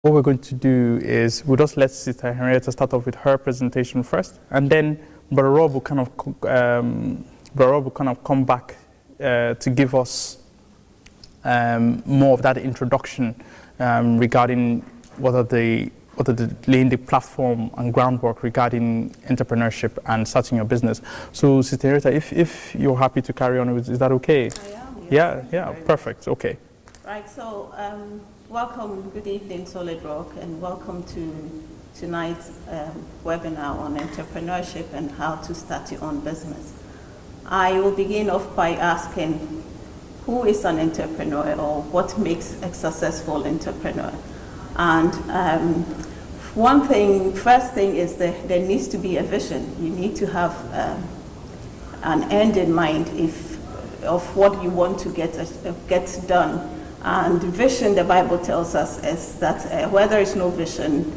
What we're going to do is we'll just let Sister Henrietta start off with her presentation first, and then Brother Rob will kind of come back to give us more of that introduction regarding what are the laying the platform and groundwork regarding entrepreneurship and starting your business. So, Sister Henrietta, if you're happy to carry on, is that okay? I am. Yes. Yeah, perfect. Okay. Right. So, welcome. Good evening, Solid Rock, and welcome to tonight's webinar on entrepreneurship and how to start your own business. I will begin off by asking, who is an entrepreneur, or what makes a successful entrepreneur? And first thing is that there needs to be a vision. You need to have an end in mind of what you want to get done. And vision, the Bible tells us, is that where there is no vision,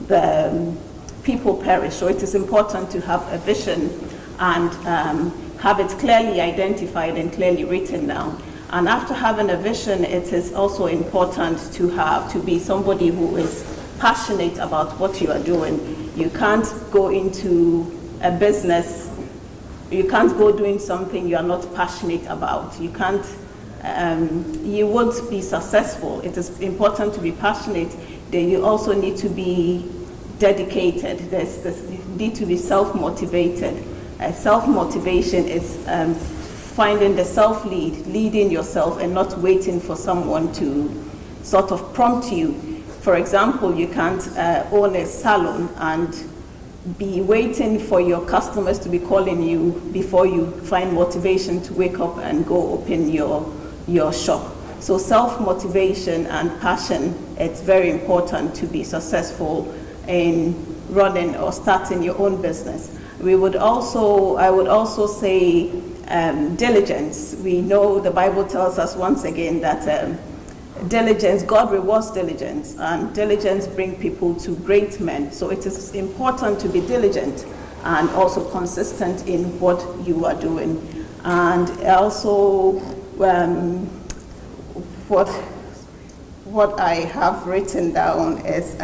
the people perish. So it is important to have a vision and have it clearly identified and clearly written down. And after having a vision, it is also important to be somebody who is passionate about what you are doing. You can't go into a business, you can't go doing something you are not passionate about. You can't, you won't be successful. It is important to be passionate. Then you also need to be dedicated. You need to be self-motivated. Self-motivation is finding the self-lead, leading yourself and not waiting for someone to sort of prompt you. For example, you can't own a salon and be waiting for your customers to be calling you before you find motivation to wake up and go open your shop. So self-motivation and passion, it's very important to be successful in running or starting your own business. I would also say diligence. We know the Bible tells us once again that diligence, God rewards diligence, and diligence brings people to great men. So it is important to be diligent and also consistent in what you are doing. And also what I have written down is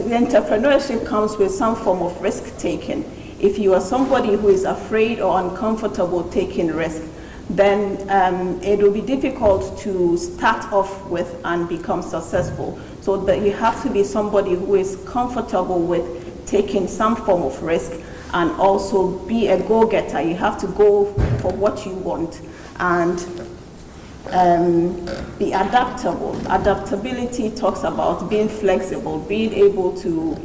entrepreneurship comes with some form of risk taking. If you are somebody who is afraid or uncomfortable taking risk, then it will be difficult to start off with and become successful. So that you have to be somebody who is comfortable with taking some form of risk and also be a go-getter. You have to go for what you want and be adaptable. Adaptability talks about being flexible, being able to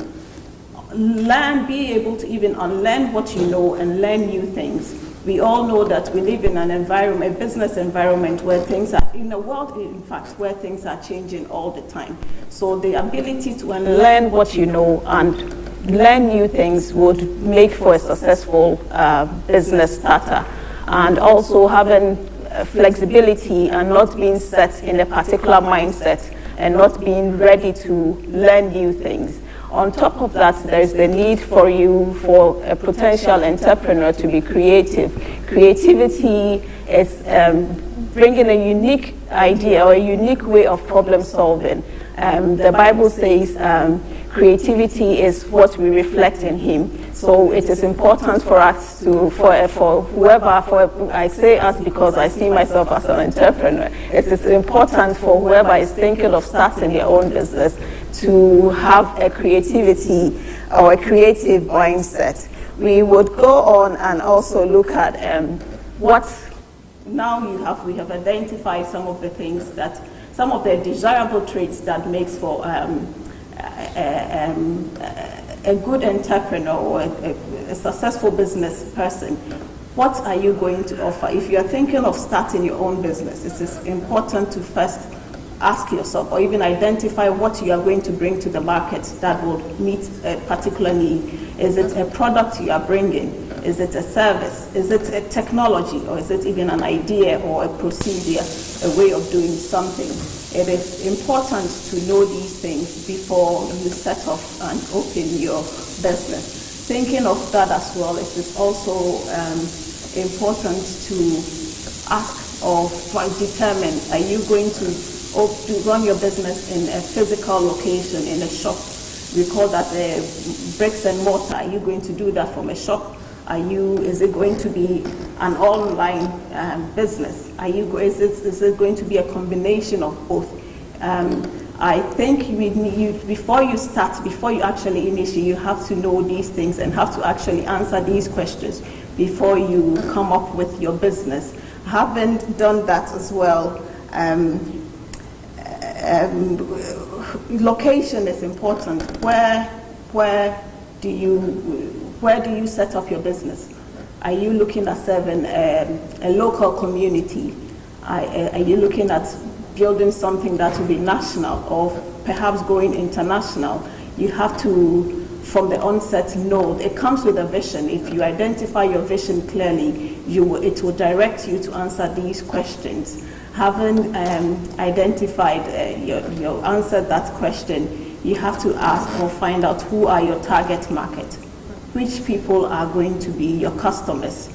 learn, be able to even unlearn what you know and learn new things. We all know that we live in an environment, a business environment, where things are, in a world, in fact, where things are changing all the time. So the ability to learn what you know and learn new things would make for a successful business starter. And also having flexibility and not being set in a particular mindset and not being ready to learn new things. On top of that, there is the need for a potential entrepreneur to be creative. Creativity is bringing a unique idea or a unique way of problem solving. The Bible says creativity is what we reflect in Him. So it is important for us I say us because I see myself as an entrepreneur. It is important for whoever is thinking of starting their own business to have a creativity or a creative mindset. We would go on and also look at we have identified some of the things that, some of the desirable traits that makes for a good entrepreneur or a successful business person. What are you going to offer? If you are thinking of starting your own business, it is important to first ask yourself or even identify what you are going to bring to the market that will meet a particular need. Is it a product you are bringing? Is it a service? Is it a technology? Or is it even an idea or a procedure, a way of doing something? It is important to know these things before you set off and open your business. Thinking of that as well, it is also important to ask or determine, are you going to run your business in a physical location, in a shop? We call that bricks and mortar. Are you going to do that from a shop? Is it going to be an online business? Is it going to be a combination of both? I think before you actually initiate, you have to know these things and have to actually answer these questions before you come up with your business. Having done that as well, location is important. Where do you set up your business? Are you looking at serving a local community? Are you looking at building something that will be national or perhaps going international? You have to, from the onset, know it comes with a vision. If you identify your vision clearly, it will direct you to answer these questions. Having identified your answered that question, you have to ask or find out who are your target market, which people are going to be your customers.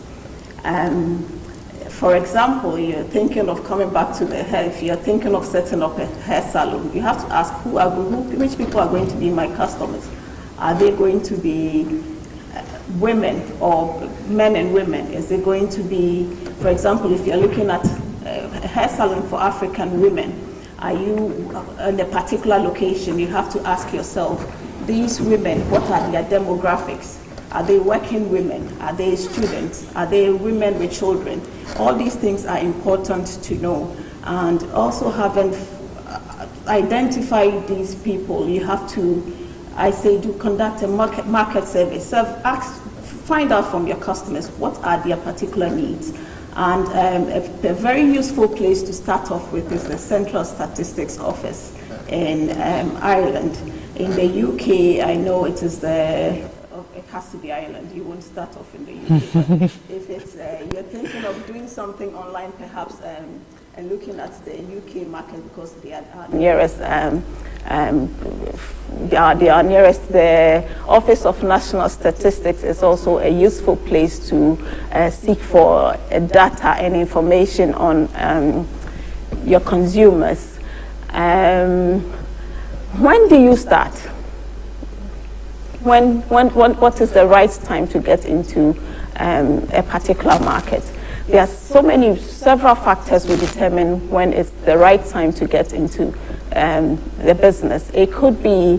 For example, you're thinking of coming back to the hair. If you're thinking of setting up a hair salon, you have to ask which people are going to be my customers. Are they going to be women or men and women? Is it going to be, for example, if you're looking at a hair salon for African women, are you in a particular location? You have to ask yourself, these women, what are their demographics? Are they working women? Are they students? Are they women with children? All these things are important to know. And also having identified these people, you have to, conduct a market survey. Find out from your customers what are their particular needs. And a very useful place to start off with is the Central Statistics Office in Ireland. In the UK, I know it has to be Ireland. You won't start off in the UK. If it's you're thinking of doing something online, perhaps, and looking at the UK market because they are nearest. They are nearest. The Office of National Statistics is also a useful place to seek for data and information on your consumers. When do you start? What is the right time to get into a particular market? There are several factors will determine when it's the right time to get into the business. It could be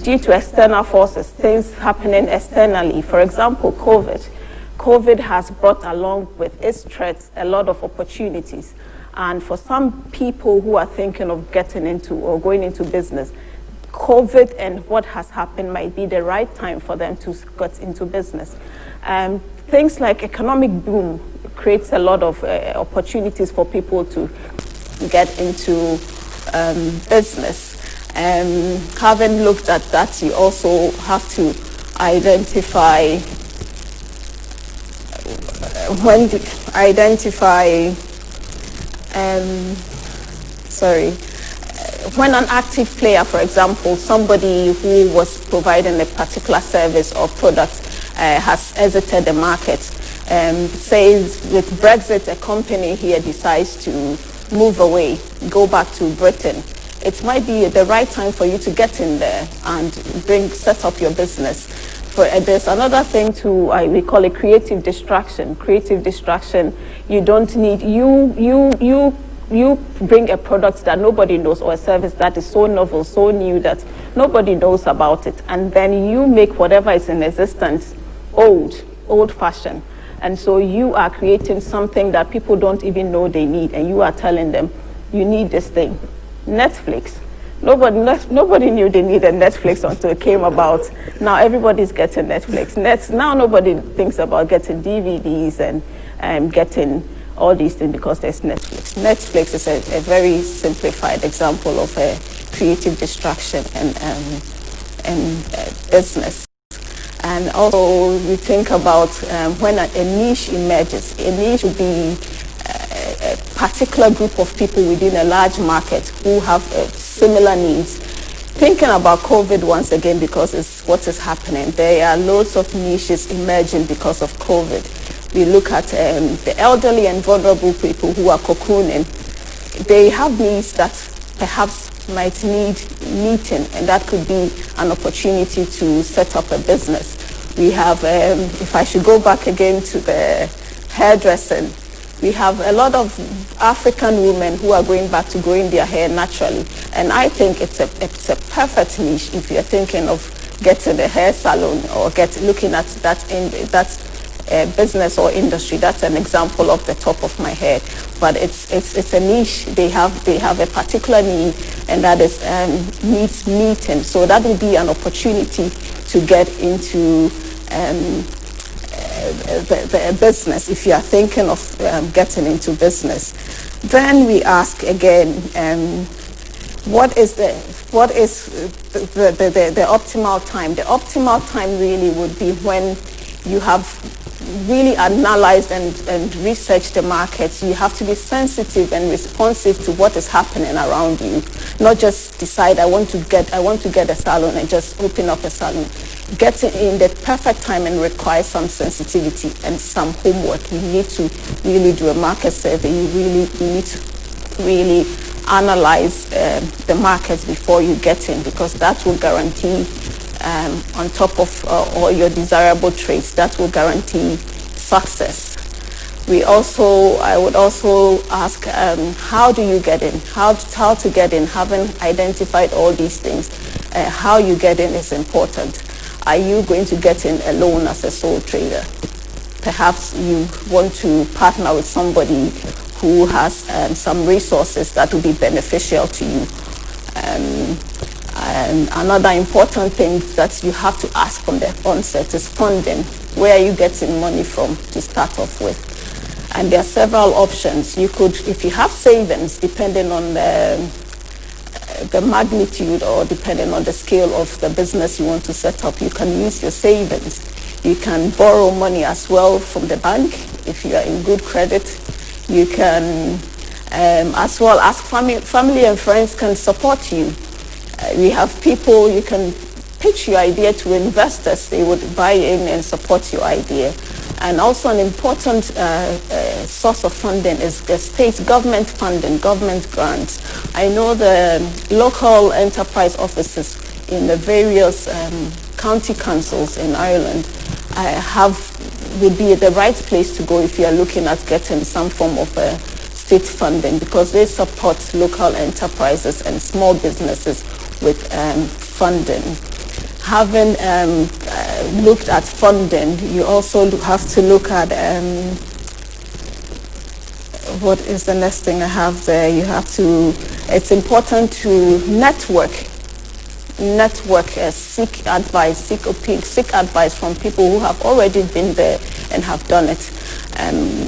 due to external forces, things happening externally. For example, COVID. COVID has brought along with its threats a lot of opportunities. And for some people who are thinking of getting into or going into business, COVID and what has happened might be the right time for them to get into business. Things like economic boom creates a lot of opportunities for people to get into business. Having looked at that, you also have to identify when an active player, for example, somebody who was providing a particular service or product has exited the market, says with Brexit, a company here decides to move away, go back to Britain, it might be the right time for you to get in there and set up your business. There's another thing we call it creative distraction. Creative distraction, you don't need, you bring a product that nobody knows or a service that is so novel, so new that nobody knows about it, and then you make whatever is in existence old-fashioned. And so you are creating something that people don't even know they need, and you are telling them, you need this thing. Netflix. Nobody knew they needed Netflix until it came about. Now everybody's getting Netflix. Now nobody thinks about getting DVDs and getting all these things because there's Netflix. Netflix is a very simplified example of a creative distraction and business. And also we think about when a niche emerges. A niche would be a particular group of people within a large market who have similar needs. Thinking about COVID once again, because it's what is happening. There are loads of niches emerging because of COVID. We look at the elderly and vulnerable people who are cocooning. They have needs that perhaps might need meeting, and that could be an opportunity to set up a business. We have, if I should go back again to the hairdressing, we have a lot of African women who are going back to growing their hair naturally, and I think it's a perfect niche if you're thinking of getting a hair salon or looking at that business or industry. That's an example off the top of my head, but it's a niche. They have a particular need, and that is needs meeting. So that will be an opportunity to get into the business if you are thinking of getting into business. Then we ask again, what is the optimal time? The optimal time really would be when you have really analyzed and researched the markets. You have to be sensitive and responsive to what is happening around you. Not just decide I want to get a salon and just open up a salon. Getting in the perfect time and requires some sensitivity and some homework. You need to really do a market survey. You need to really analyze the markets before you get in, because that will guarantee, on top of all your desirable traits, that will guarantee success. I would also ask, how do you get in? How to get in? Having identified all these things, how you get in is important. Are you going to get in alone as a sole trader? Perhaps you want to partner with somebody who has some resources that will be beneficial to you. And another important thing that you have to ask from the onset is funding. Where are you getting money from to start off with? And there are several options. You could, if you have savings, depending on the magnitude or depending on the scale of the business you want to set up, you can use your savings. You can borrow money as well from the bank if you are in good credit. You can as well ask family and friends can support you. We have people, you can pitch your idea to investors. They would buy in and support your idea. And also an important source of funding is the state government funding, government grants. I know the local enterprise offices in the various county councils in Ireland would be the right place to go if you are looking at getting some form of state funding, because they support local enterprises and small businesses with funding. Having looked at funding, you also have to look at what is the next thing I have there. It's important to network, seek advice, seek advice from people who have already been there and have done it.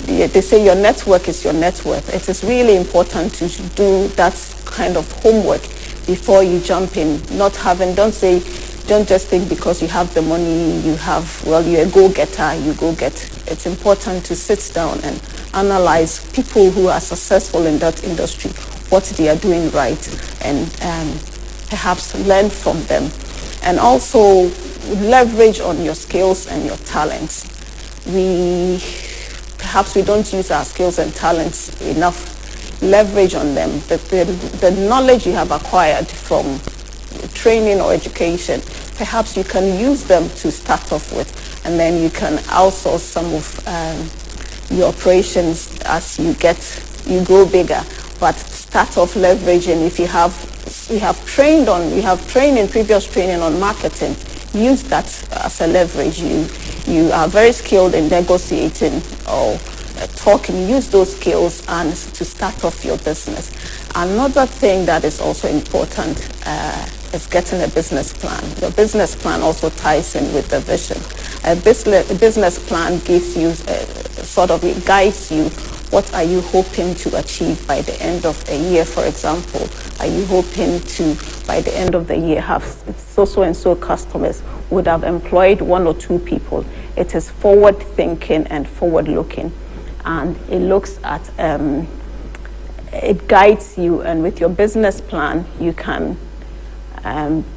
They say your network is your net worth. It is really important to do that kind of homework before you jump in. Don't just think because you have the money, you're a go-getter, you go get. It's important to sit down and analyze people who are successful in that industry, what they are doing right, and perhaps learn from them. And also leverage on your skills and your talents. Perhaps we don't use our skills and talents enough. Leverage on them. The knowledge you have acquired from training or education, perhaps you can use them to start off with, and then you can outsource some of your operations as you grow bigger. But start off leveraging. If you have trained previous training on marketing, use that as a leverage. You are very skilled in negotiating or talking. Use those skills and to start off your business. Another thing that is also important is getting a business plan. Your business plan also ties in with the vision. A business plan gives you, it guides you. What are you hoping to achieve by the end of a year, for example? Are you hoping to, by the end of the year, have so and so customers, would have employed 1 or 2 people? It is forward thinking and forward looking. And it looks at, it guides you, and with your business plan, you can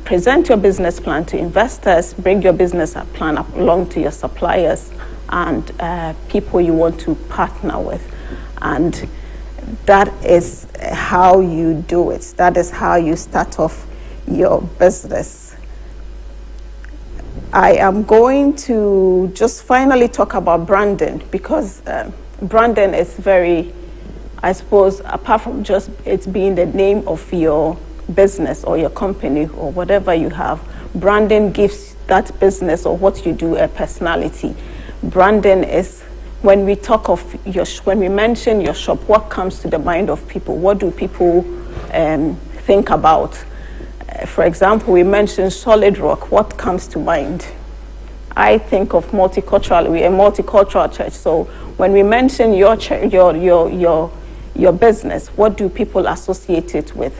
present your business plan to investors, bring your business plan along to your suppliers, and people you want to partner with. And that is how you do it. That is how you start off your business. I am going to just finally talk about branding, because branding is very, I suppose, apart from just it being the name of your business or your company or whatever you have, branding gives that business or what you do a personality. Branding is when we talk of when we mention your shop, what comes to the mind of people? What do people think about? For example, we mentioned Solid Rock. What comes to mind? I think of multicultural. We're a multicultural church. So when we mention your church, your business, what do people associate it with?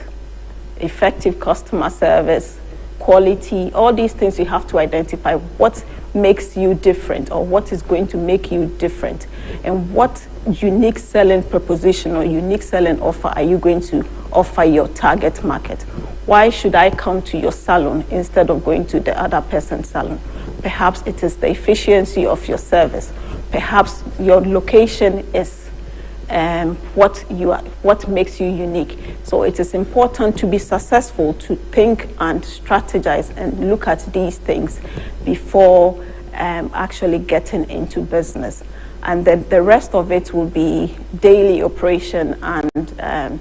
Effective customer service, quality, all these things you have to identify. What makes you different, or what is going to make you different, and what unique selling proposition or unique selling offer are you going to offer your target market? Why should I come to your salon instead of going to the other person's salon? Perhaps it is the efficiency of your service. Perhaps your location is what makes you unique. So it is important to be successful to think and strategize and look at these things before actually getting into business. And then the rest of it will be daily operation and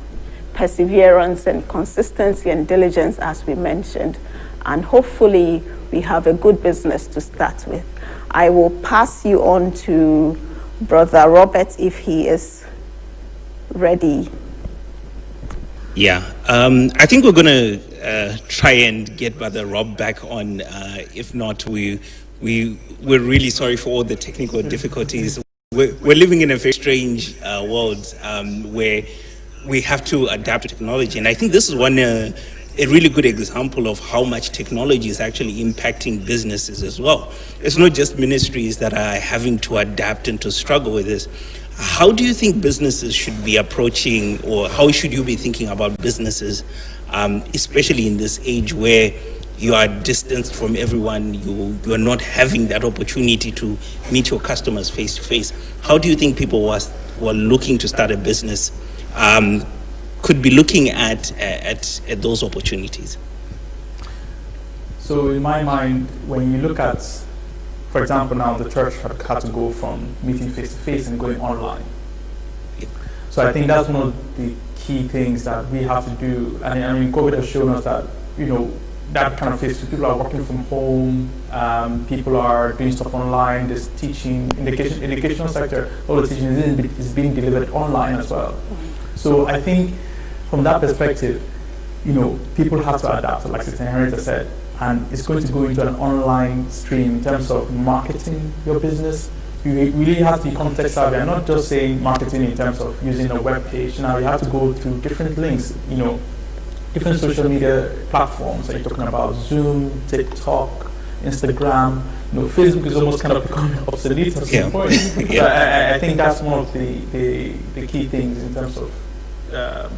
perseverance and consistency and diligence, as we mentioned. And hopefully we have a good business to start with. I will pass you on to Brother Robert if he is ready. Yeah, I think we're going to try and get Brother Rob back on. If not, we're really sorry for all the technical difficulties. We're living in a very strange world where we have to adapt to technology. And I think this is a really good example of how much technology is actually impacting businesses as well. It's not just ministries that are having to adapt and to struggle with this. How do you think businesses should be approaching, or how should you be thinking about businesses, especially in this age where you are distanced from everyone, you are not having that opportunity to meet your customers face to face? How do you think people who are looking to start a business could be looking at those opportunities? So in my mind, when you look at, for example, now the church had to go from meeting face to face and going online. So I think that's one of the key things that we have to do. And I mean, COVID has shown us that, that kind of face to people are working from home, people are doing stuff online, there's teaching, in the educational sector, all the teaching is being delivered online as well. So I think from that perspective, people have to adapt, like Sister Henrietta said, and it's going to go into an online stream in terms of marketing your business. You really have to be context savvy. I'm not just saying marketing in terms of using a web page. Now you have to go through different links, different social media platforms. Like you're talking about Zoom, TikTok, Instagram. Facebook is almost kind of becoming obsolete at some point. Yeah. So I think that's one of the key things in terms of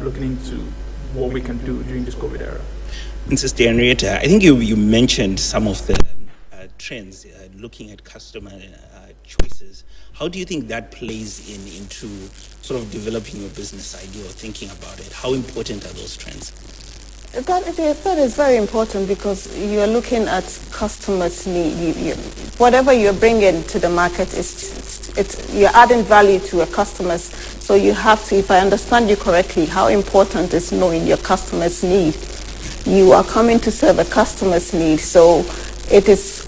looking into what we can do during this COVID era. And Sister Henrietta, I think you mentioned some of the trends, looking at customer choices. How do you think that plays into sort of developing your business idea or thinking about it? How important are those trends? That is very important, because you're looking at customers' need. Whatever you're bringing to the market, you're adding value to your customers. So you have to, if I understand you correctly, how important is knowing your customer's need. You are coming to serve a customer's need, so it is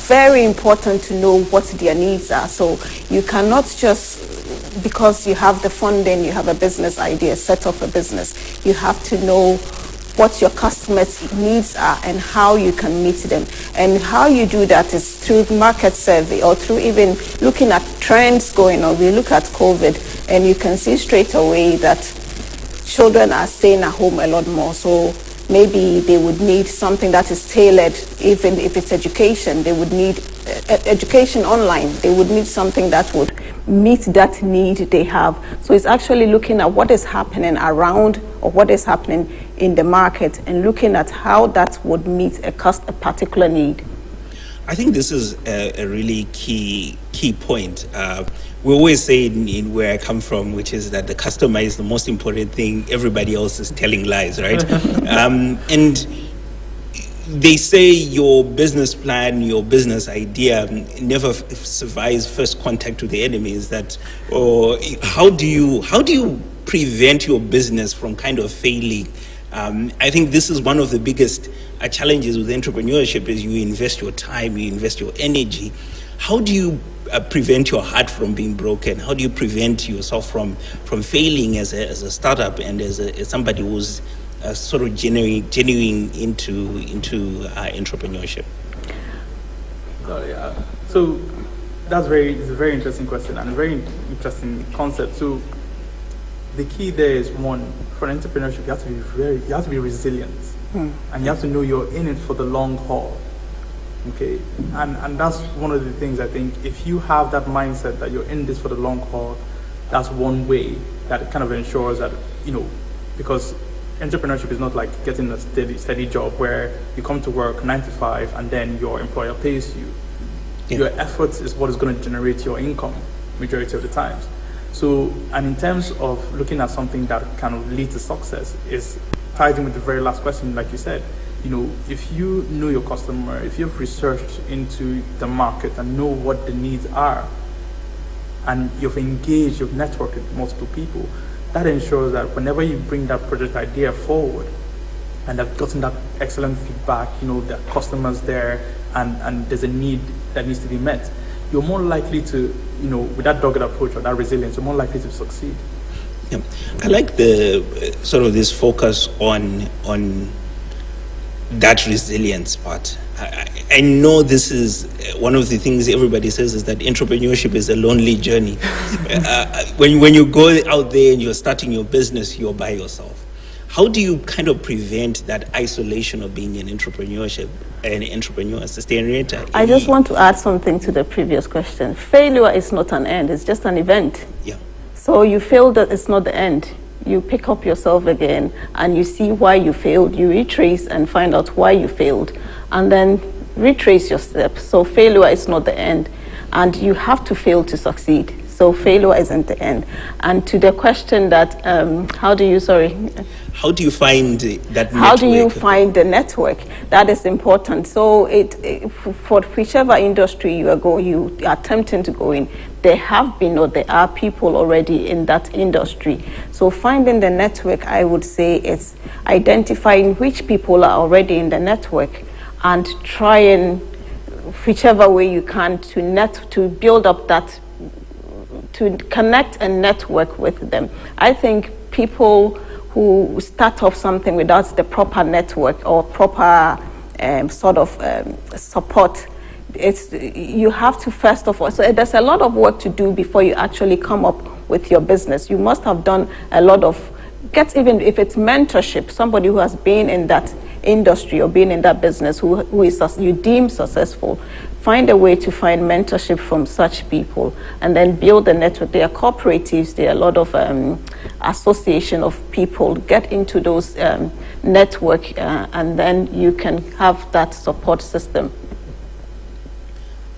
very important to know what their needs are. So you cannot just, because you have the funding, you have a business idea, set up a business, you have to know what your customers' needs are and how you can meet them. And how you do that is through market survey, or through even looking at trends going on. We look at COVID and you can see straight away that children are staying at home a lot more. So maybe they would need something that is tailored. Even if it's education, they would need education online. They would need something that would meet that need they have. So it's actually looking at what is happening around, or what is happening in the market, and looking at how that would meet a particular need. I think this is a really key point. We always say in where I come from, which is that the customer is the most important thing. Everybody else is telling lies, right? And they say your business plan, your business idea never survives first contact with the enemy. Is that, or how do you prevent your business from kind of failing? I think this is one of the biggest challenges with entrepreneurship is you invest your time, you invest your energy. How do you prevent your heart from being broken? How do you prevent yourself from failing as a startup and as somebody who's sort of genuine into entrepreneurship? So it's a very interesting question and a very interesting concept. So the key there is, one, for entrepreneurship, you have to be resilient, and you have to know you're in it for the long haul. Okay, and that's one of the things I think. If you have that mindset that you're in this for the long haul, that's one way that it kind of ensures that, because entrepreneurship is not like getting a steady job where you come to work 9 to 5 and then your employer pays you. Yeah. Your effort is what is going to generate your income majority of the times. So, and in terms of looking at something that kind of leads to success, is tied in with the very last question, like you said. If you know your customer, if you've researched into the market and know what the needs are, and you've networked with multiple people, that ensures that whenever you bring that project idea forward and have gotten that excellent feedback, the customers there, and there's a need that needs to be met, you're more likely to, with that dogged approach or that resilience, you're more likely to succeed. Yeah. I like the sort of this focus on that resilience part. I know this is one of the things everybody says is that entrepreneurship is a lonely journey. When you go out there and you're starting your business, you're by yourself. How do you kind of prevent that isolation of being an entrepreneur, sustainability? I just want to add something to the previous question. Failure is not an end, it's just an event. Yeah. So you failed, that it's not the end. You pick up yourself again and you see why you failed. You retrace and find out why you failed and then retrace your steps. So failure is not the end, and you have to fail to succeed. So failure isn't the end. And to the question that, how do you find that network? How do you find the network? That is important. So for whichever industry you are attempting to go in, there have been or there are people already in that industry. So finding the network, I would say, is identifying which people are already in the network and trying whichever way you can to build up that, to connect and network with them. I think people who start off something without the proper network or proper support, you have to first of all, so there's a lot of work to do before you actually come up with your business. You must have done a lot of, even if it's mentorship, somebody who has been in that industry or been in that business who is you deem successful. Find a way to find mentorship from such people and then build a network. There are cooperatives, there are a lot of association of people. Get into those network and then you can have that support system.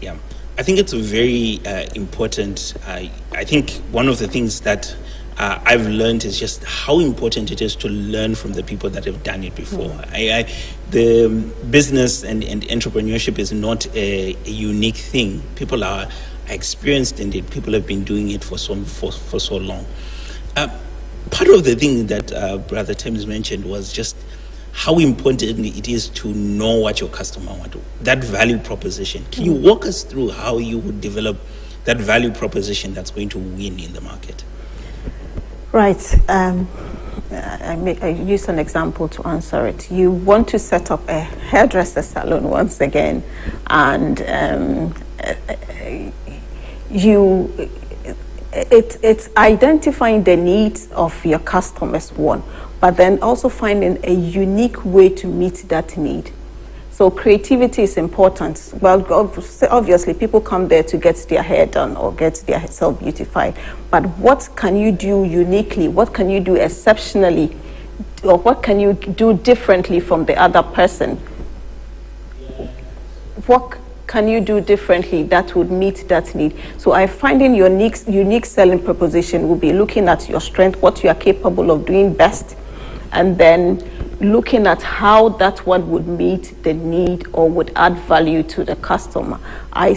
Yeah, I think it's a very important, I think one of the things that I've learned is just how important it is to learn from the people that have done it before. The business and entrepreneurship is not a unique thing. People are experienced in it. People have been doing it for so long. Part of the thing that Brother Thames mentioned was just how important it is to know what your customer wants, that value proposition. Can you walk us through how you would develop that value proposition that's going to win in the market? Right. I use an example to answer it. You want to set up a hairdresser salon once again, and it's identifying the needs of your customers, one, but then also finding a unique way to meet that need. So creativity is important. Well, obviously, people come there to get their hair done or get their self beautified. But what can you do uniquely? What can you do exceptionally? Or what can you do differently from the other person? What can you do differently that would meet that need? So I find in your unique selling proposition will be looking at your strength, what you are capable of doing best, and then looking at how that one would meet the need or would add value to the customer. I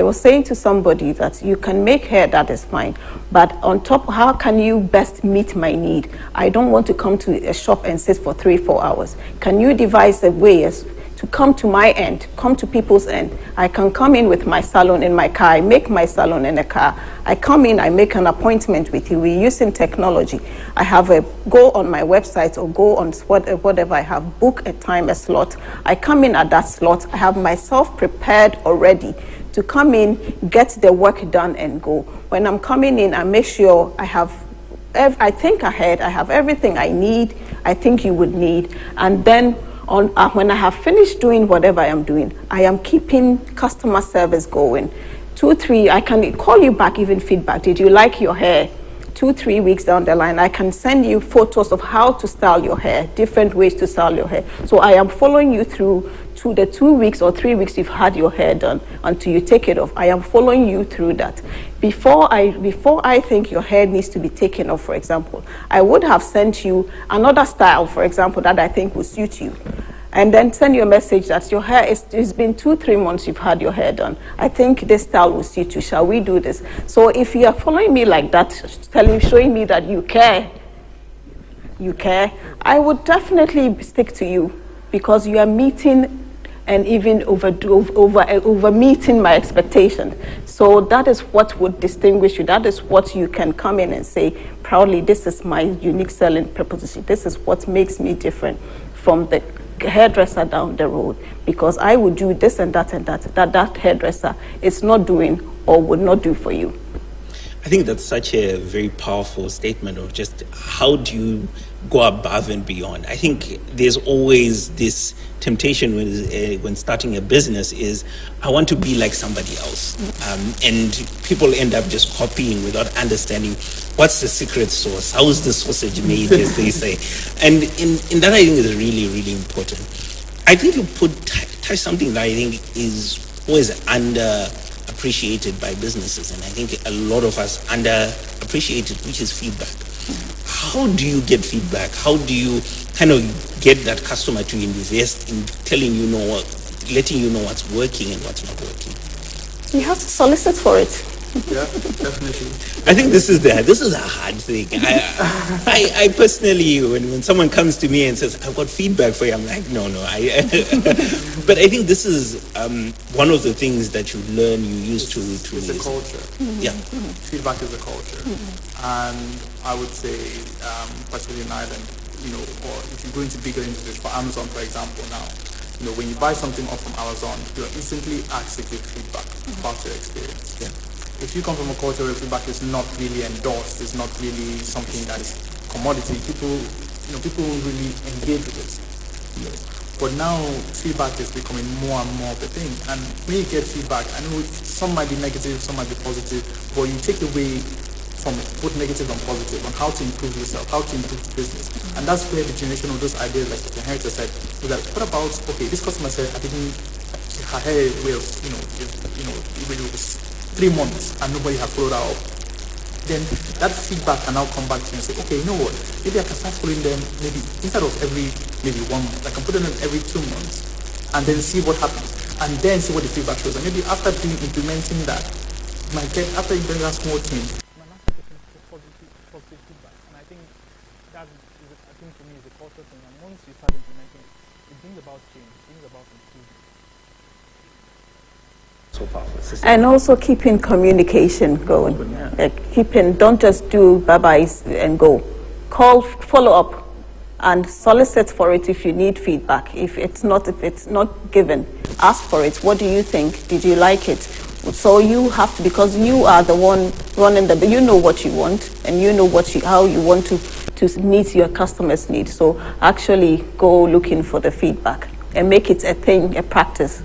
was saying to somebody that you can make hair, that is fine, but on top, how can you best meet my need? I don't want to come to a shop and sit for 3-4 hours. Can you devise a way to come to my end, come to people's end? I can come in with my salon in my car. I make my salon in a car. I come in, I make an appointment with you. We're using technology. I have go on my website or go on whatever I have, book a time, a slot. I come in at that slot. I have myself prepared already to come in, get the work done and go. When I'm coming in, I make sure I think ahead, I have everything I need, I think you would need, and then when I have finished doing whatever I am doing, I am keeping customer service going. 2-3, I can call you back, even feedback. Did you like your hair? 2-3 weeks down the line, I can send you photos of how to style your hair, different ways to style your hair. So I am following you through to the 2 weeks or 3 weeks you've had your hair done until you take it off. I am following you through that. Before I think your hair needs to be taken off, for example, I would have sent you another style, for example, that I think will suit you. And then send you a message that your hair it's been 2-3 months you've had your hair done. I think this style will suit you. Shall we do this? So if you are following me like that, showing me that you care, I would definitely stick to you, because you are meeting and even over meeting my expectation. So that is what would distinguish you. That is what you can come in and say proudly, this is my unique selling proposition. This is what makes me different from the hairdresser down the road, because I would do this and that and that hairdresser is not doing or would not do for you. I think that's such a very powerful statement of just how do you go above and beyond. I think there's always this temptation when starting a business is, I want to be like somebody else. And people end up just copying without understanding what's the secret sauce, how is the sausage made, as they say. And in that, I think is really, really important. I think you touch something that I think is always underappreciated by businesses, and I think a lot of us underappreciate it, which is feedback. How do you get feedback? How do you kind of get that customer to invest in letting you know what's working and what's not working? You have to solicit for it. Yeah, definitely. I think this is a hard thing. I personally, when someone comes to me and says, I've got feedback for you, I'm like, no. But I think this is one of the things that you learn, you use to It's a culture. Yeah. Feedback is a culture. And I would say, particularly in Ireland, or if you go into bigger industries, for Amazon, for example, now, when you buy something off from Amazon, you're instantly asked to give feedback about your experience. Yeah. If you come from a culture where feedback is not really endorsed, it's not really something that is commodity, people won't really engage with it. But now feedback is becoming more and more of a thing. And when you get feedback, I know some might be negative, some might be positive, but you take away from it, both negative and positive, on how to improve yourself, how to improve the business. And that's where the generation of those ideas, like the inheritor said, was like, what about, okay, this customer said, her hair was, it was 3 months and nobody has followed her up. Then that feedback can now come back to you and say, okay, you know what, maybe I can start following them maybe instead of every 1 month, I can put them in every 2 months and then see what happens and then see what the feedback shows. And maybe after implementing that, after implementing that small team, positive feedback. And I think for me is the culture thing. And once you start implementing it brings about change, it brings about improvement. So powerful. And also keeping communication going. Don't just do bye-byes and go. Call, follow up, and solicit for it if you need feedback. If it's not given, ask for it. What do you think? Did you like it? So you have to, because you are the one running you know what you want, and you know how you want to meet your customers' needs. So actually go looking for the feedback and make it a thing, a practice.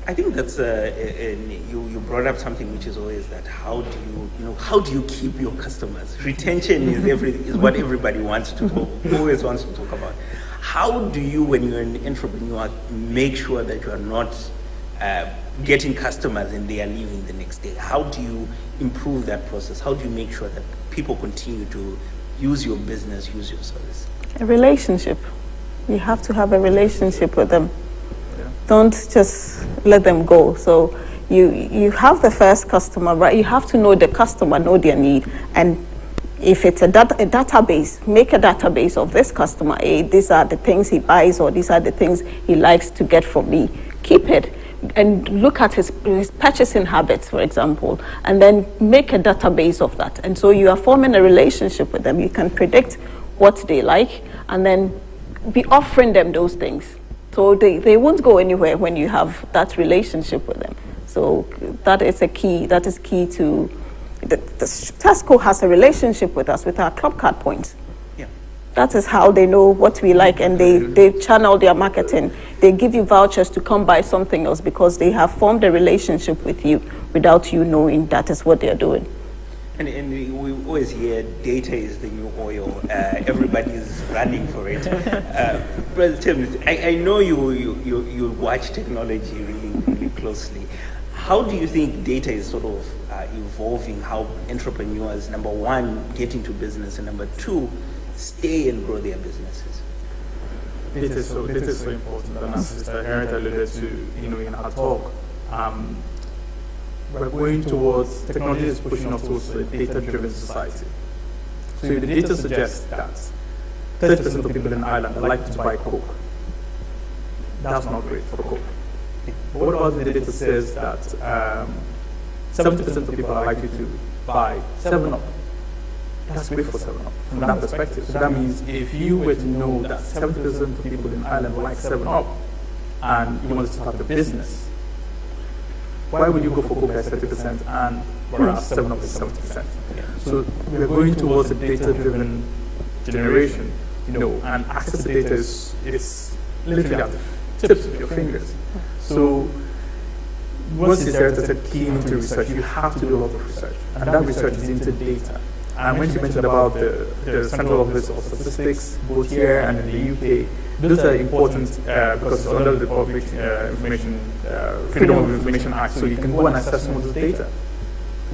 I think that's you brought up something which is always that how do you keep your customers? Retention is what everybody wants to always wants to talk about. How do you, when you're an entrepreneur, make sure that you are not getting customers and they are leaving the next day. How do you improve that process? How do you make sure that people continue to use your business, use your service? A relationship. You have to have a relationship with them. Don't just let them go. So you have the first customer, right? You have to know the customer, know their need. And if it's a database, make a database of this customer. These are the things he buys, or these are the things he likes to get from me. Keep it and look at his purchasing habits, for example, and then make a database of that. And so you are forming a relationship with them. You can predict what they like and then be offering them those things. So they won't go anywhere when you have that relationship with them. So that is key to, Tesco has a relationship with us, with our club card points. Yeah. That is how they know what we like, and they channel their marketing. They give you vouchers to come buy something else because they have formed a relationship with you without you knowing that is what they're doing. And we always hear data is the new oil. Everybody's running for it. Brother Tim, I know you watch technology really closely. How do you think data is sort of evolving how entrepreneurs, number one, get into business, and number two, stay and grow their businesses? Data is so important, and as Sister Henrietta alluded to, in our talk, we're going towards, technology is pushing us towards a data-driven society. So if the data suggests that 30% of people in Ireland are likely to buy Coke, that's not great for Coke. But what about the data says that 70% of people are likely to buy 7-Up? That's great for 7-Up from that perspective. So that means if you were to know that 70% of people in Ireland like 7-Up and you want to start a business, why would you go for Coke at 30% and whereas 7-Up is 70%? So we're going towards a data-driven generation, and access to data is literally at the tips of your fingers. So once it's there, said key into research, you have to do a lot of research, and that research is into data. And when you mentioned about the Central Office of Statistics, both here and in the UK, those are important because it's under the Public Information Freedom of Information Act, so you can go and access some of this data.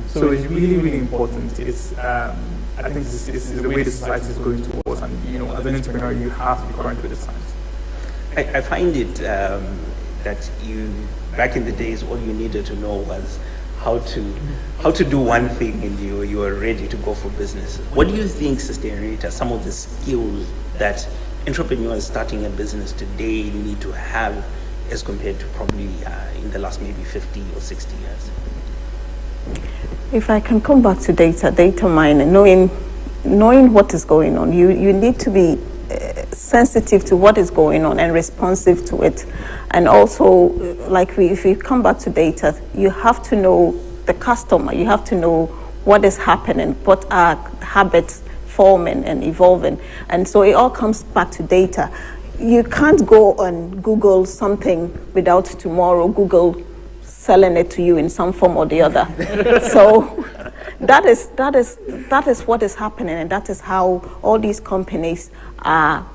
So it's really important. It's I think this is the way the society is going towards, and as an entrepreneur, you have to be current with the times. I find it that back in the days, all you needed to know was how to do one thing, and you are ready to go for business. What do you think, Sister Henrietta, some of the skills that entrepreneurs starting a business today need to have as compared to probably in the last maybe 50 or 60 years? If I can come back to data mining, knowing what is going on, you need to be sensitive to what is going on and responsive to it. And also, if you come back to data, you have to know the customer, you have to know what is happening, what are habits forming and evolving. And so it all comes back to data. You can't go on Google something without tomorrow Google selling it to you in some form or the other. So that is what is happening, and that is how all these companies are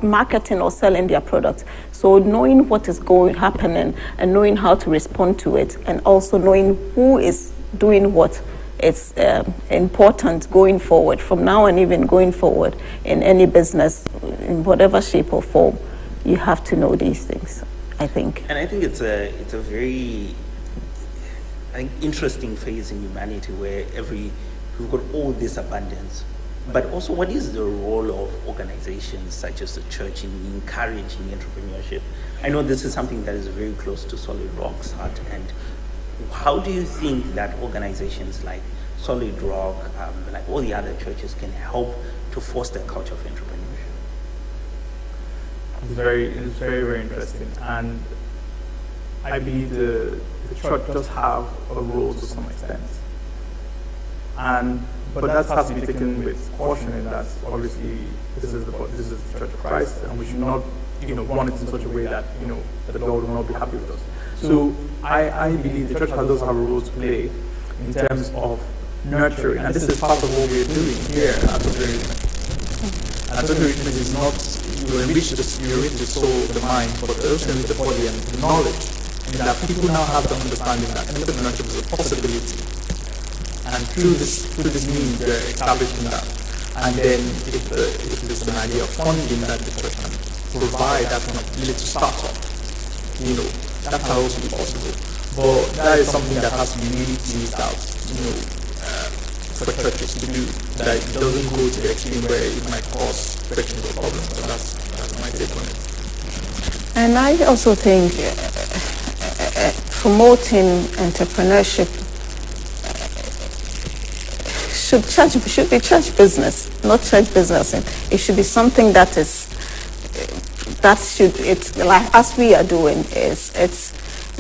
marketing or selling their products. So knowing what is happening and knowing how to respond to it, and also knowing who is doing what, it's important going forward, from now and even going forward in any business, in whatever shape or form. You have to know these things, I think. And I think it's a very interesting phase in humanity where we've got all this abundance. But also, what is the role of organizations such as the church in encouraging entrepreneurship? I know this is something that is very close to Solid Rock's heart. And how do you think that organizations like Solid Rock, like all the other churches, can help to foster a culture of entrepreneurship? It's very interesting. And I believe the church does have a role to some extent. But that has to be taken with caution, in that obviously this is the Church of Christ, and we should not, run it in such a way that that the Lord will not be happy with us. So I believe the church does have a role to play in terms of nurturing, and this is part of what we're doing here at Social Enrichment. And Social Enrichment is not you enrich the soul, the mind, but also enrich the body and the knowledge. and that people now have the understanding that entrepreneurship is a possibility. And through this means they're establishing that. And then if there's an idea of funding that the church can provide that kind of ability to start up, that can also be possible. But that is something that has to be really teased out, for churches to do. That it doesn't go to the extreme where it might cause frictions or problems. So that's my take on it. And I also think promoting entrepreneurship should be church business, not church business. It should be something it's like as we are doing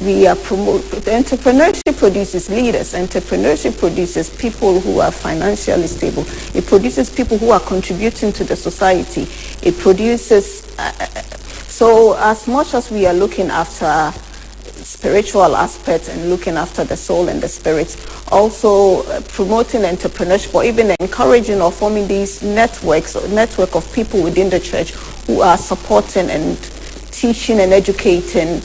we are entrepreneurship produces leaders. Entrepreneurship produces people who are financially stable. It produces people who are contributing to the society. It produces, so as much as we are looking after spiritual aspects and looking after the soul and the spirit, also promoting entrepreneurship or even encouraging or forming these network of people within the church who are supporting and teaching and educating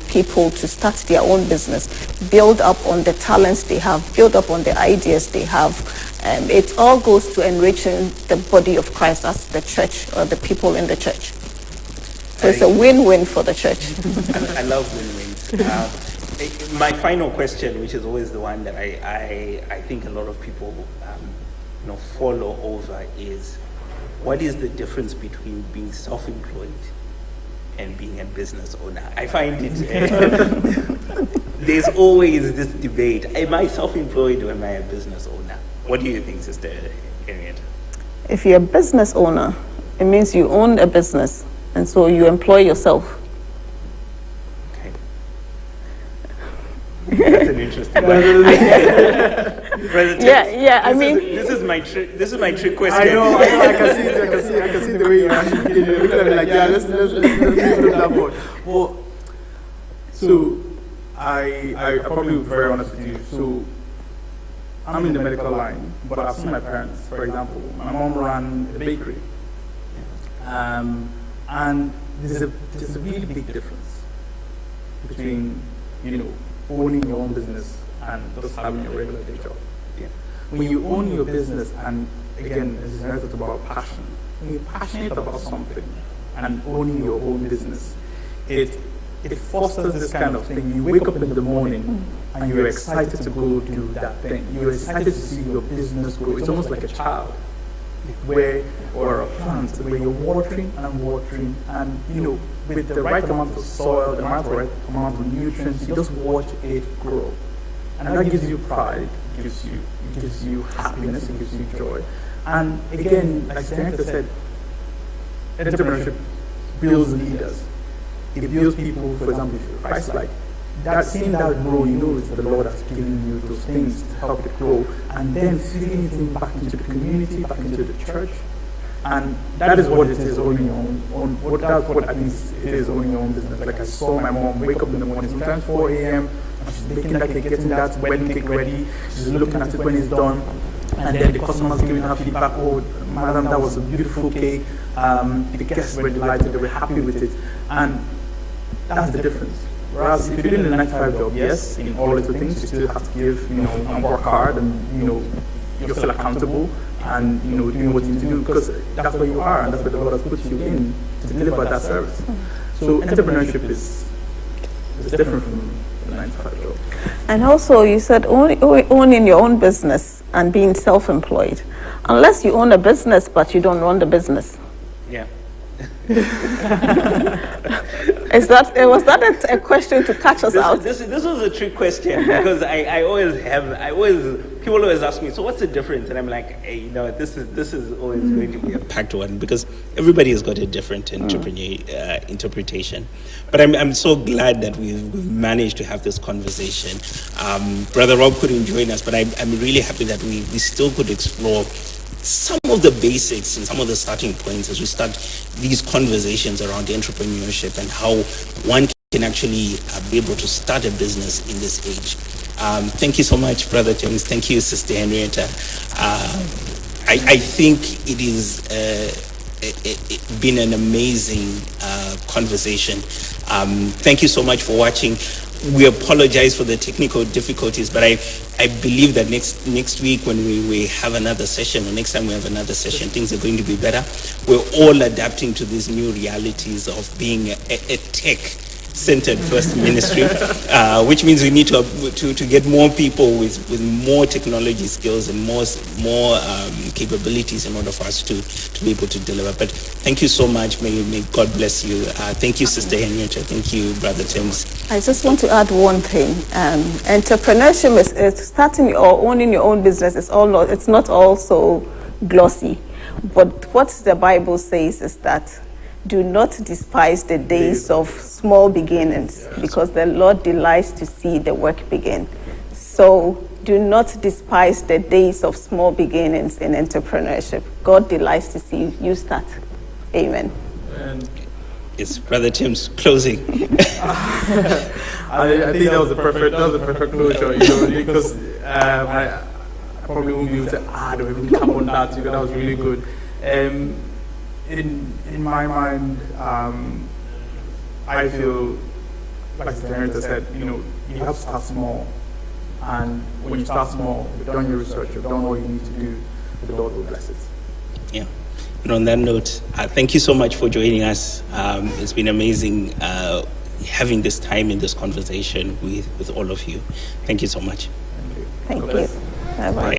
people to start their own business, build up on the talents they have, build up on the ideas they have. It all goes to enriching the body of Christ as the church or the people in the church. So it's a win-win for the church. I love win-wins. My final question, which is always the one that I think a lot of people follow over, is what is the difference between being self-employed and being a business owner? I find it, there's always this debate. Am I self-employed or am I a business owner? What do you think, Sister Henrietta? If you're a business owner, it means you own a business, and so you employ yourself. Okay. That's an interesting one. This is my trick question. I know, I can see the way you're actually looking at me like, let's leave that board. Well, so I probably be very honest with you. So I'm in the medical line, but I've seen my parents, for example. My mom ran a bakery. And there's a really big difference between, owning your own business and just having a regular day job. Yeah. When you own your business, and again, it's about passion. When you're passionate about something and owning your own business, it fosters this kind of thing. You wake up in the morning and you're excited to go do that thing. You're excited to see your business grow. It's almost like a child, or a plant, where you're watering and with the right amount of soil, the right amount of nutrients, you just watch it grow. And that gives you pride, it gives you happiness, it gives you joy. And again, like Stanton said, entrepreneurship builds leaders. It builds people, for example, if you're Christ-like. That seeing that grow, it's the Lord that's giving you those things to help it grow, and then feeding it back into the community, back into the church. And that is what it is, owning your own. That's what I think it is, owning your own business. Like I saw my mom wake up in the morning, sometimes 4 a.m., and she's making that cake, getting that wedding cake ready. She's looking at it when it's done, and then the customers giving her feedback. Oh, madam, that was a beautiful cake. The guests were delighted; they were happy with it, and that's the difference. Whereas if you're doing a 9-to-5 job, yes, in all little things, you still have to give, and work hard, and you're still accountable, and doing what you need to do, because that's where you are, and that's where the Lord has put you in to deliver that service. So entrepreneurship is different from the 9-to-5 job. And also, you said owning your own business and being self-employed. Unless you own a business but you don't run the business. Yeah. Was that a question to catch us out? This was a trick question, because people always ask me, so what's the difference? And I'm like, hey, this is always going to be a packed one, because everybody has got a different interpretation. But I'm so glad that we've managed to have this conversation. Brother Rob couldn't join us, but I'm really happy that we still could explore some of the basics and some of the starting points as we start these conversations around entrepreneurship and how one can actually be able to start a business in this age. Thank you so much, Brother James. Thank you, Sister Henrietta. I think it is been an amazing conversation. Thank you so much for watching. we apologize for the technical difficulties, but I believe that next week when we have another session, or next time we have another session, things are going to be better. We're all adapting to these new realities of being a tech-centered first ministry, which means we need to get more people with more technology skills and more capabilities in order for us to be able to deliver. But thank you so much. May God bless you. Thank you, Sister Henrietta. Thank you, Brother Timms. I just want to add one thing. Entrepreneurship is starting or owning your own business. It's not all so glossy. But what the Bible says is that do not despise the days of small beginnings, because the Lord delights to see the work begin. So do not despise the days of small beginnings in entrepreneurship. God delights to see you start. Amen. Yes, Brother Tim's closing. I think that was a perfect closure, because I probably won't be able to add or even come on that. That was really good. In my mind, I feel, like the Henrietta said, you have to start small. And when you start small, you've done your research, you've done what you need to do, the Lord will bless it. Yeah. And on that note, thank you so much for joining us. It's been amazing having this time in this conversation with all of you. Thank you so much. Thank you. Bye-bye.